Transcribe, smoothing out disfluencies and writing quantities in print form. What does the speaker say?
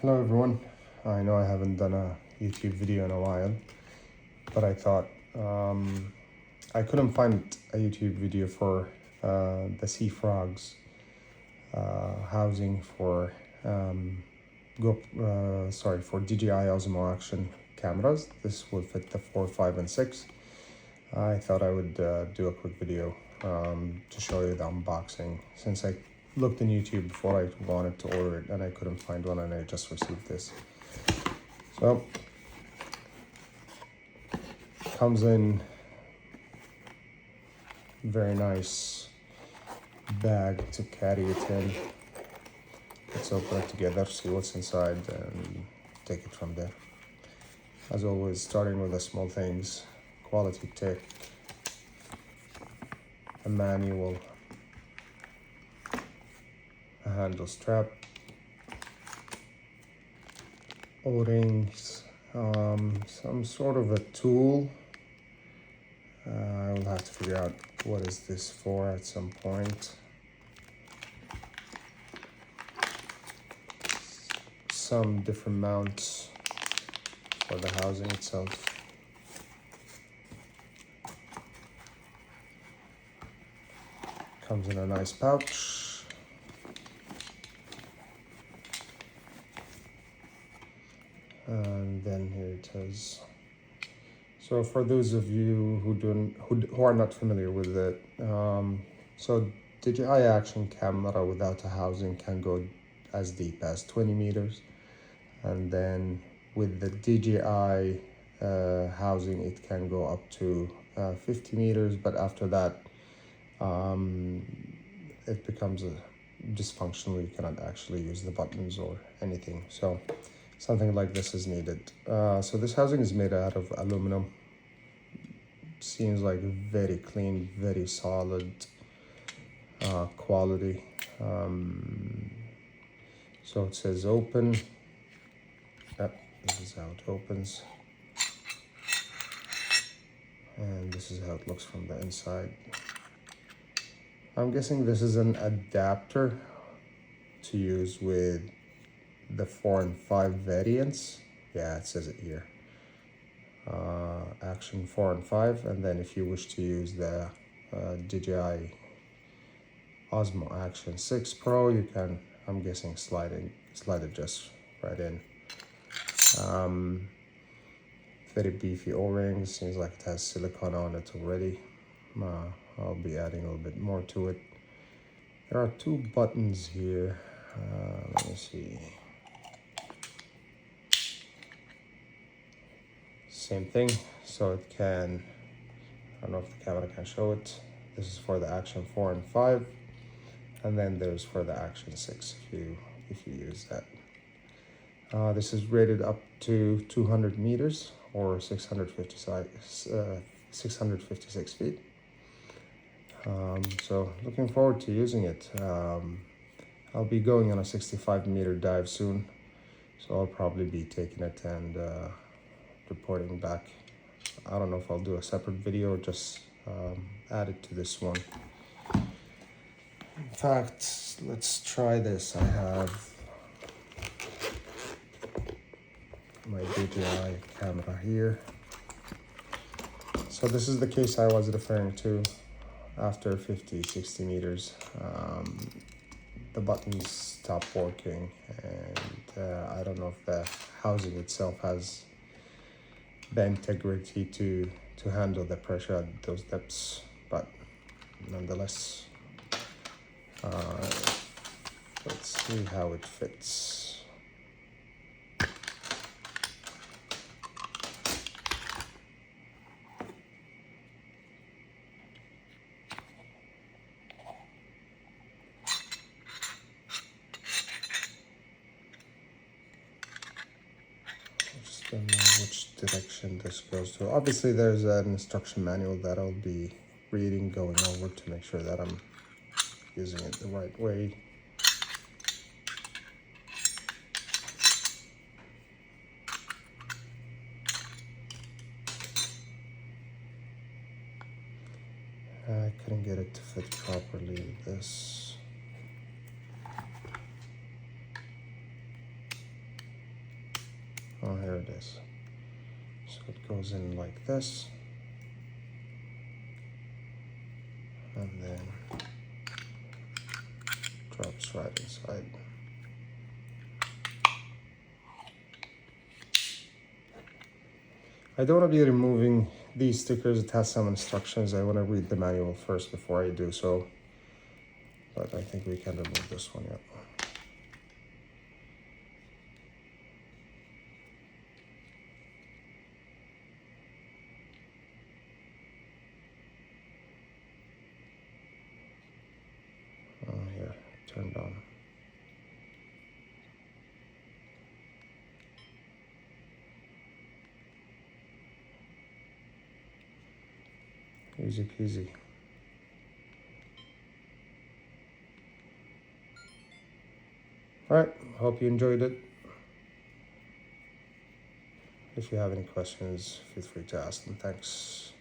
Hello everyone. I know I haven't done a YouTube video in a while, but I thought I couldn't find a YouTube video for the SeaFrogs housing for for DJI Osmo action cameras. This will fit the 4, 5, and 6. I thought I would do a quick video to show you the unboxing, since I looked in YouTube before I wanted to order it and I couldn't find one, and I just received this. So comes in very nice bag to carry it in. Let's open it together, see what's inside, and take it from there. As always, starting with the small things: quality tech, a manual, a handle strap, O-rings, some sort of a tool. I will have to figure out what is this for at some point. Some different mounts for the housing itself. Comes in a nice pouch. And then here it is. So for those of you who are not familiar with it, so DJI action camera without a housing can go as deep as 20 meters, and then with the DJI housing it can go up to 50 meters, but after that it becomes dysfunctional. You cannot actually use the buttons or anything, so something like this is needed. So this housing is made out of aluminum. Seems like very clean, very solid quality. So it says open. Yep, this is how it opens. And this is how it looks from the inside. I'm guessing this is an adapter to use with the 4 and 5 variants. Yeah, it says it here. Action 4 and 5, and then if you wish to use the DJI Osmo Action 6 Pro, you can, I'm guessing, slide it just right in. Very beefy O-rings. Seems like it has silicone on it already. I'll be adding a little bit more to it. There are 2 buttons here. Let me see. Same thing, so it can, I don't know if the camera can show it. This is for the Action 4 and 5, and then there's for the Action 6 if you use that. This is rated up to 200 meters or 656 feet. So looking forward to using it. I'll be going on a 65-meter dive soon, so I'll probably be taking it and reporting back. I don't know if I'll do a separate video or just add it to this one. In fact, let's try this. I have my DJI camera here. So this is the case I was referring to. After 50-60 meters, the buttons stop working, and I don't know if the housing itself has the integrity to handle the pressure at those depths, but nonetheless, let's see how it fits. Don't know which direction this goes to. Obviously there's an instruction manual that I'll be reading, going over to make sure that I'm using it the right way. I couldn't get it to fit properly. This here it is. So it goes in like this, and then drops right inside. I don't want to be removing these stickers. It has some instructions. I want to read the manual first before I do so. But I think we can remove this one, yeah. Here, turned on. Easy peasy. All right, hope you enjoyed it. If you have any questions, feel free to ask them. Thanks.